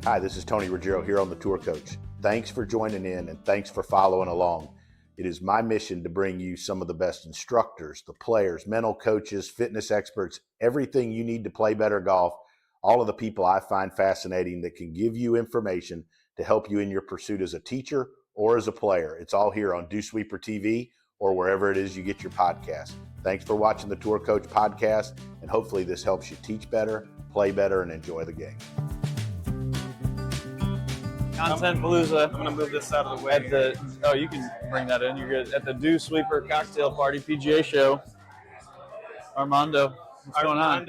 Hi, this is Tony Ruggiero here on The Tour Coach. Thanks for joining in and thanks for following along. It is my mission to bring you some of the best instructors, the players, mental coaches, fitness experts, everything you need to play better golf, all of the people I find fascinating that can give you information to help you in your pursuit as a teacher or as a player. It's all here on DewsweeperTV or wherever it is you get your podcast. Thanks for watching the Tour Coach podcast, and hopefully this helps you teach better, play better, and enjoy the game. Content Palooza. I'm going to move this out of the way. You can bring that in. You're good. At the Dew Sweeper Cocktail Party PGA Show. Armando, what's going on?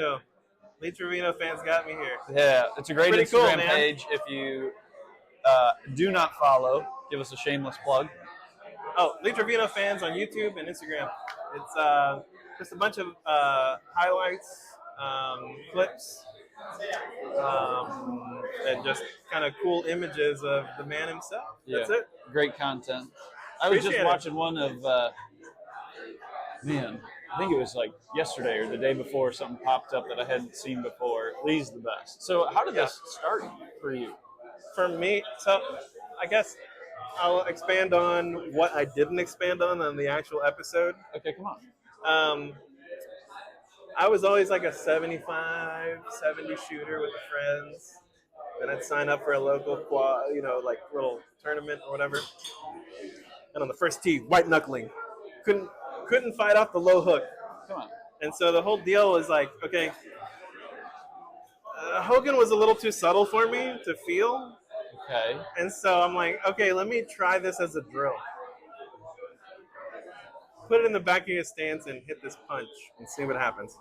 Lee Trevino fans got me here. Yeah, it's a great Pretty Instagram cool, page. If you do not follow, give us a shameless plug. Oh, Lee Trevino fans on YouTube and Instagram. It's just a bunch of highlights, clips, and just kind of cool images of the man himself. That's it. Great content. I was just watching one of, I think it was like yesterday or the day before, something popped up that I hadn't seen before. Lee's the best. So how did this start for you? For me, so I guess I'll expand on what I didn't expand on the actual episode. Okay, come on. I was always like a 75, 70 shooter with the friends. And I'd sign up for a local quad, like little tournament or whatever. And on the first tee, white knuckling. Couldn't fight off the low hook. Come on. And so the whole deal was like, okay, Hogan was a little too subtle for me to feel. Okay. And so I'm like, okay, let me try this as a drill. Put it in the back of your stance and hit this punch and see what happens.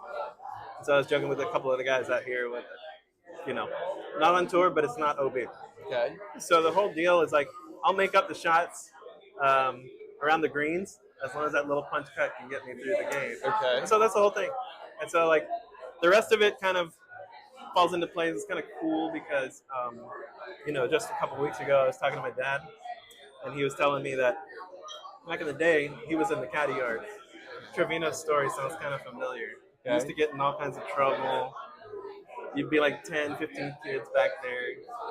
And so I was joking with a couple of the guys out here with, not on tour, but it's not OB. Okay. So the whole deal is like, I'll make up the shots around the greens as long as that little punch cut can get me through the game. Okay. And so that's the whole thing. And so like the rest of it kind of falls into place. It's kind of cool because, just a couple weeks ago, I was talking to my dad, and he was telling me that back in the day, he was in the caddy yard. Trevino's story sounds kind of familiar. Okay. He used to get in all kinds of trouble. You'd be like 10, 15 kids back there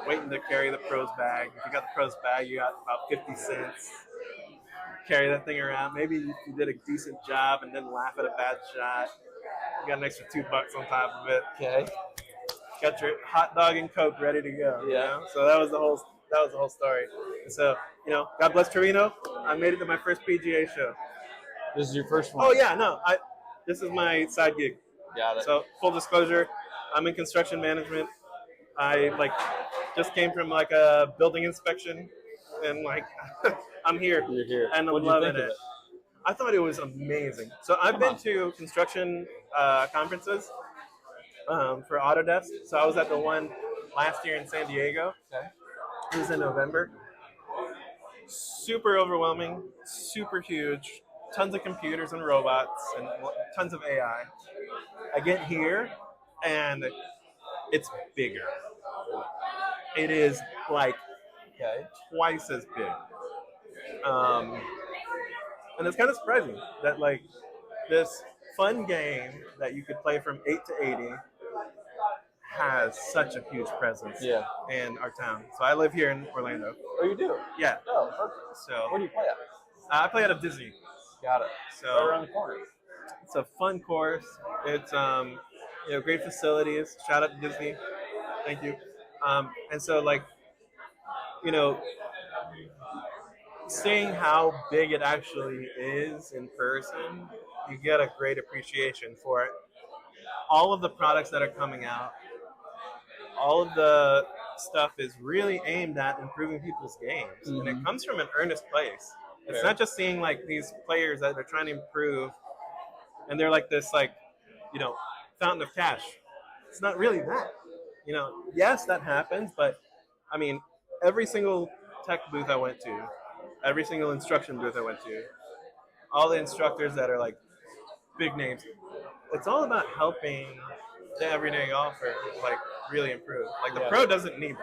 waiting to carry the pros bag. If you got the pros bag, you got about 50 cents. Carry that thing around. Maybe if you did a decent job and didn't laugh at a bad shot, you got an extra $2 on top of it. Okay. Got your hot dog and Coke ready to go. Yeah. So that was the whole story. And so, God bless Trevino. I made it to my first PGA show. This is your first one? Oh yeah, no. This is my side gig. Got it. So full disclosure, I'm in construction management. I just came from a building inspection, and I'm here. You're here. And I'm loving it. I thought it was amazing. So I've been to construction conferences for Autodesk. So I was at the one last year in San Diego. Okay. It was in November. Super overwhelming, super huge, tons of computers and robots and tons of AI. I get here and it's bigger. It is twice as big. And it's kind of surprising that this fun game that you could play from 8 to 80 has such a huge presence in our town. So I live here in Orlando. Oh, you do? Yeah. Oh, perfect. So where do you play at? I play out of Disney. Got it. So right around the corner. It's a fun course. It's great facilities. Shout out to Disney. Thank you. And so seeing how big it actually is in person, you get a great appreciation for it. All of the products that are coming out, all of the stuff is really aimed at improving people's games. Mm-hmm. And it comes from an earnest place. It's not just seeing these players that are trying to improve and they're this fountain of cash. It's not really that. Yes, that happens, but I mean, every single tech booth I went to, every single instruction booth I went to, all the instructors that are big names, it's all about helping the everyday golfer really improve. The pro doesn't need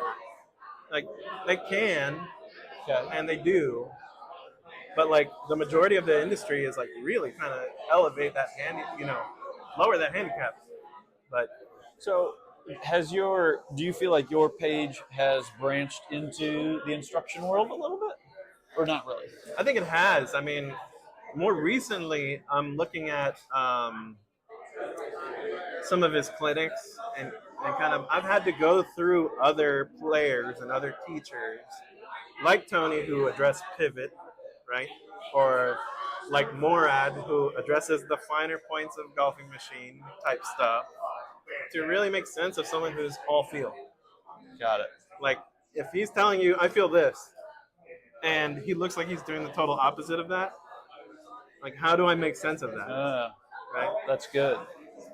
that. They can, and they do, but the majority of the industry is really kind of elevate that lower that handicap. But so do you feel like your page has branched into the instruction world a little bit, or not really? I think it has. I mean, more recently, I'm looking at some of his clinics and kind of I've had to go through other players and other teachers like Tony who address pivot, right? Or like Morad who addresses the finer points of golfing machine type stuff to really make sense of someone who's all feel. Got it. Like if he's telling you I feel this and he looks like he's doing the total opposite of that, like how do I make sense of that? Right? That's good.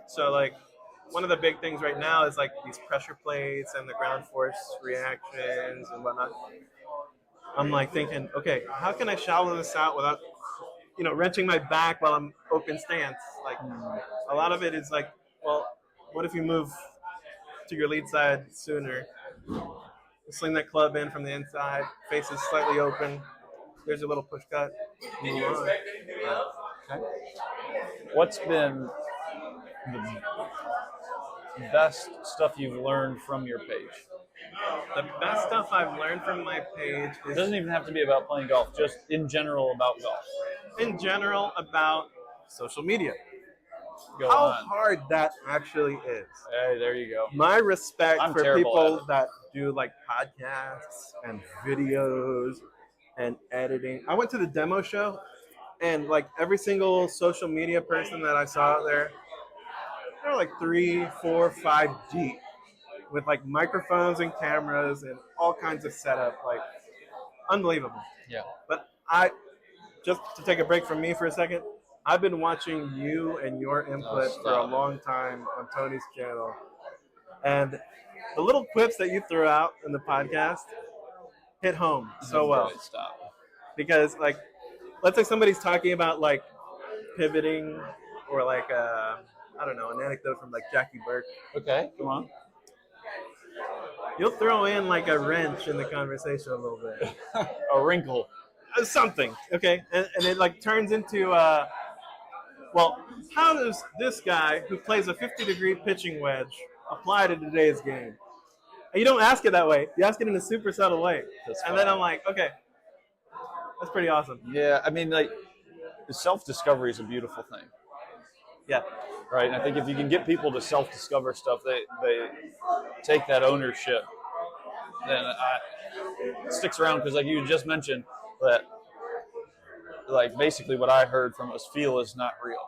So like one of the big things right now is like these pressure plates and the ground force reactions and whatnot. I'm like thinking, okay, how can I shallow this out without, wrenching my back while I'm open stance? Like a lot of it is like, well, what if you move to your lead side sooner? Sling that club in from the inside, face is slightly open. There's a little push cut. Move on. Okay. What's been the best stuff you've learned from your page? The best stuff I've learned from my page It is doesn't even have to be about playing golf, just in general about golf. in general about social media. Go How on. hard that actually is. Hey, there you go. My respect I'm for terrible people at it. that do like podcasts and videos and editing. I went to the demo show and like every single social media person that I saw out there, they're like 3, 4, 5 deep with like microphones and cameras and all kinds of setup, like unbelievable. Yeah. But just to take a break from me for a second, I've been watching you and your input for a long time on Tony's channel. And the little quips that you threw out in the podcast hit home so well. Stop. Because, like, let's say somebody's talking about, like, pivoting or, like, I don't know, an anecdote from, like, Jackie Burke. Okay, come on. You'll throw in, like, a wrench in the conversation a little bit. A wrinkle. Something, okay? And it, like, turns into, well, how does this guy who plays a 50-degree pitching wedge apply to today's game? And you don't ask it that way. You ask it in a super subtle way. And then I'm like, okay, that's pretty awesome. Yeah, I mean, like, self-discovery is a beautiful thing. Yeah. Right? And I think if you can get people to self-discover stuff, they take that ownership, then it sticks around. Because like you just mentioned, that like basically what I heard from us, feel is not real.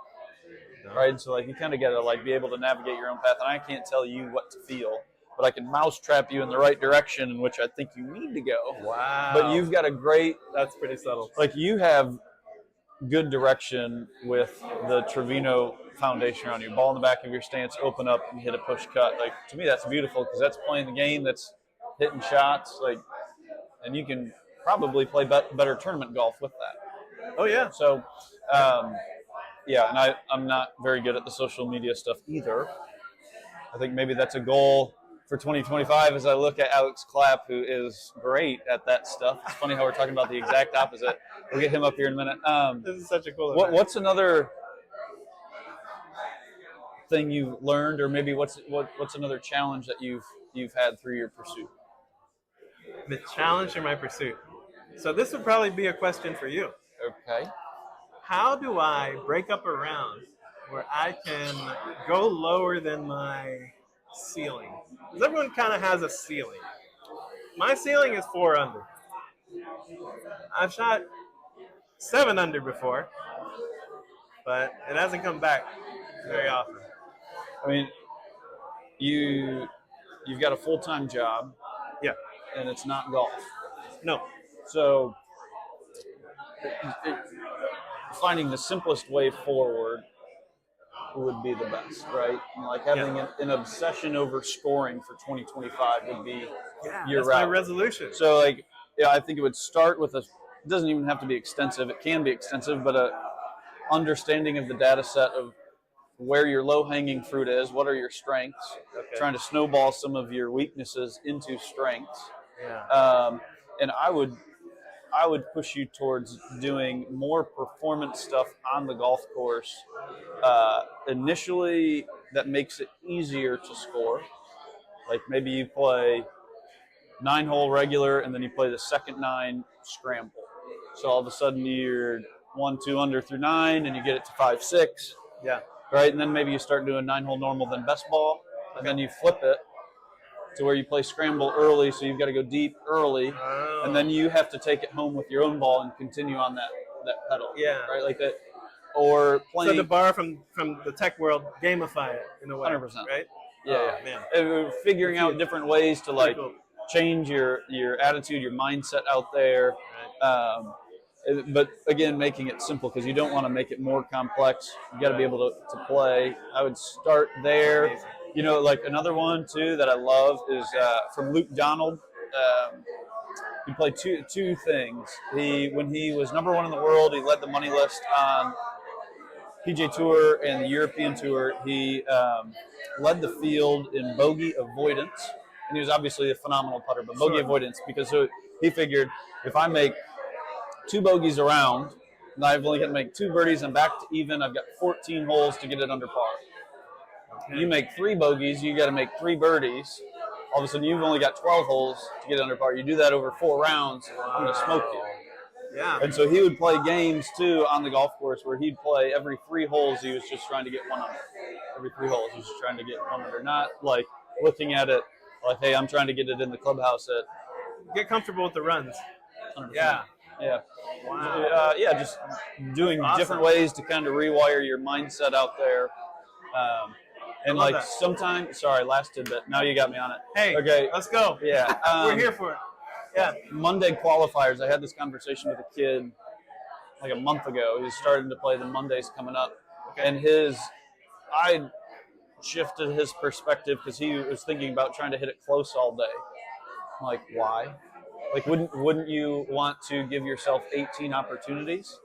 Right? So like you kind of got to like be able to navigate your own path. And I can't tell you what to feel, but I can mousetrap you in the right direction in which I think you need to go. Wow. But you've got a great... That's pretty subtle. Like you have good direction with the Trevino foundation around you. Ball in the back of your stance, open up and hit a push cut. Like to me, that's beautiful because that's playing the game. That's hitting shots. Like, and you can probably play better tournament golf with that. Oh yeah. So, yeah, and I'm not very good at the social media stuff either. I think maybe that's a goal for 2025 as I look at Alex Clapp, who is great at that stuff. It's funny how we're talking about the exact opposite. We'll get him up here in a minute. This is such a cool event. What's another thing you've learned, or maybe what's another challenge that you've had through your pursuit? The challenge in my pursuit. So this would probably be a question for you. Okay. How do I break up a round where I can go lower than my ceiling? Because everyone kind of has a ceiling. My ceiling is 4 under. I've shot 7 under before, but it hasn't come back very often. I mean, you've got a full-time job. Yeah. And it's not golf. No. So finding the simplest way forward would be the best, right? And like having an obsession over scoring for 2025 would be your that's route. my resolution. So like, yeah, I think it would start with it doesn't even have to be extensive. It can be extensive, but a understanding of the data set of where your low-hanging fruit is, what are your strengths, trying to snowball some of your weaknesses into strengths. Yeah. And I would push you towards doing more performance stuff on the golf course. Initially, that makes it easier to score. Like maybe you play 9-hole regular, and then you play the second 9 scramble. So all of a sudden you're 1, 2 under through 9, and you get it to 5, 6. Yeah. Right, and then maybe you start doing 9-hole normal, then best ball, and then you flip it to where you play scramble early, so you've got to go deep early, and then you have to take it home with your own ball and continue on that pedal. Yeah. Right, like that. Or playing. So to borrow from the tech world, gamify it in a way. 100%. Right? Yeah, man. Figuring out different ways to like change your attitude, your mindset out there. But again, making it simple, because you don't want to make it more complex. You got to be able to play. I would start there. You know, like another one too that I love is from Luke Donald. He played two things. When he was number 1 in the world, he led the money list on PGA Tour and the European Tour. He led the field in bogey avoidance, and he was obviously a phenomenal putter, but bogey avoidance, because he figured if I make 2 bogeys around, and I've only got to make 2 birdies, I'm back to even. I've got 14 holes to get it under par. Okay. You make 3 bogeys, you got to make 3 birdies. All of a sudden, you've only got 12 holes to get it under par. You do that over 4 rounds, I'm going to smoke you. Yeah. And so he would play games too on the golf course where he'd play every 3 holes. He was just trying to get 1 under. Every 3 holes, he was just trying to get 1 under. Not like looking at it like, hey, I'm trying to get it in the clubhouse at. Get comfortable with the runs. 100%. Yeah. Yeah. Wow. Just doing different ways to kind of rewire your mindset out there. And like sometimes, sorry, last tidbit. Now you got me on it. Hey, okay, let's go. Yeah. We're here for it. Yeah. Monday qualifiers. I had this conversation with a kid like a month ago. He's starting to play the Mondays coming up. Okay. And I shifted his perspective because he was thinking about trying to hit it close all day. I'm like, why? Like, wouldn't you want to give yourself 18 opportunities?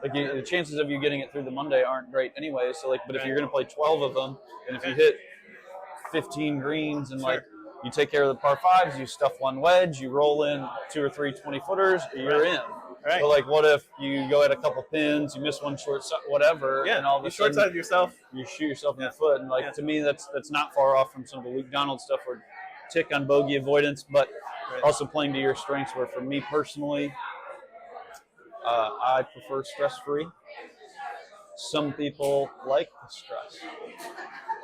Like, the chances of you getting it through the Monday aren't great anyway. So, like, but if you're going to play 12 of them, and if you hit 15 greens and, like, you take care of the par 5s, you stuff 1 wedge, you roll in 2 or 3 20-footers, you're in. Right. But, like, what if you go at a couple pins, you miss 1 short whatever, and all of a sudden short-sided yourself. You shoot yourself in the foot. And, like, to me, that's not far off from some of the Luke Donald stuff where tick on bogey avoidance, but also playing to your strengths, where for me personally, I prefer stress-free. Some people like the stress.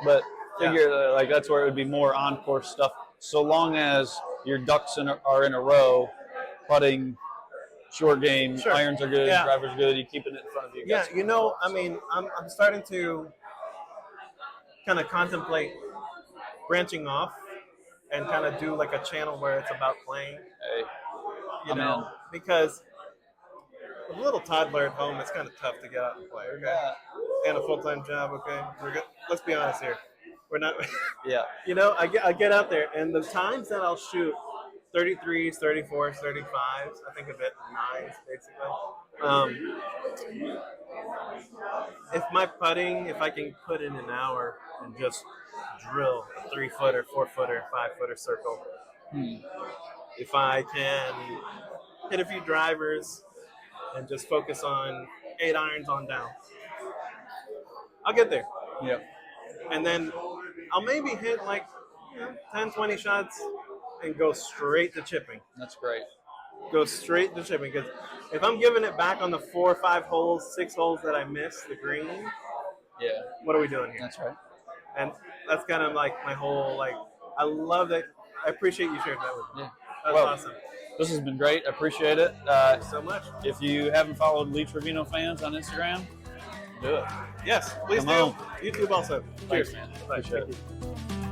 But figure like that's where it would be more on-course stuff. So long as your ducks are in a row, putting, short game, irons are good, drivers are good, you keep it in front of you. Yeah, you know, I mean, I'm starting to kind of contemplate branching off and kind of do like a channel where it's about playing. Hey, you know, because a little toddler at home, it's kind of tough to get out and play. Okay, and a full-time job. Okay, we're good. Let's be honest here. We're not. You know, I get out there, and the times that I'll shoot 33s, 34s, 35s, I think of it 9s basically. If my putting, if I can put in an hour and just drill a 3-footer, 4-footer, 5-footer circle. If I can hit a few drivers and just focus on 8 irons on down, I'll get there. Yep. And then I'll maybe hit like 10, 20 shots and go straight to chipping. That's great. Go straight to chipping, because if I'm giving it back on the 4 or 5 holes, 6 holes that I missed the green, what are we doing here? That's right. And that's kind of like my whole, like, I love that. I appreciate you sharing that with me. That's awesome. This has been great. I appreciate it. Thanks so much. If you haven't followed Lee Trevino fans on Instagram, do it. Yes, please Come do. on. YouTube also. Thanks, Cheers. man. Bye. Appreciate Thank it. you.